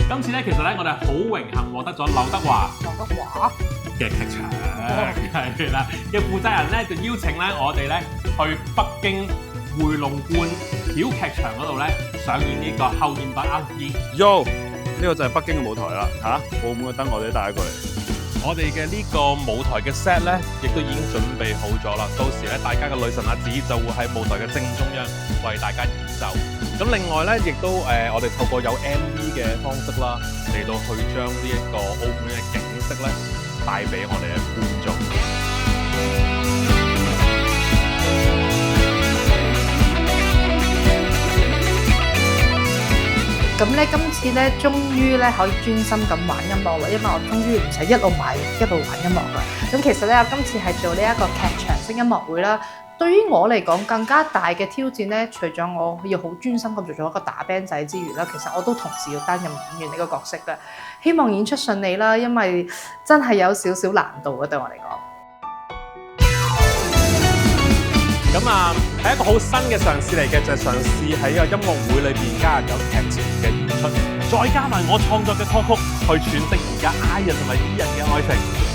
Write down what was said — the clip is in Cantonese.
今次咧，其實咧，我哋好榮幸獲得咗劉德華嘅劇場係啦嘅負責人咧，就邀請咧我哋咧去北京回龍觀小劇場嗰度咧上演呢個後現代 R&B。Yo， 呢個就係北京嘅舞台啦嚇，澳門嘅燈我哋都帶咗過嚟。我哋嘅呢個舞台嘅 set 咧，亦都已經準備好咗啦。到時咧，大家嘅女神阿紫就會喺舞台嘅正中央為大家演奏。咁另外咧，亦都我哋透過有 MV 嘅方式啦，嚟到去將呢一個澳門嘅景色咧帶俾我哋嘅觀眾。咁咧，今次咧，終於咧可以專心咁玩音樂啦，因為我終於唔使一路買一路玩音樂啦。咁其實咧，我今次係做呢一個劇場式音樂會啦。對於我嚟講，更加大嘅挑戰咧，除咗我要好專心咁做咗一個打 band 仔之餘啦，其實我都同時要擔任演員呢個角色嘅。希望演出順利啦，因為真係有少少難度嘅對我嚟講。咁係一個好新嘅嘗試嚟嘅，就係嘗試喺個音樂會裏邊加入有劇情嘅演出，再加埋我創作嘅歌曲去詮釋而家 I 人同埋 E 人嘅愛情。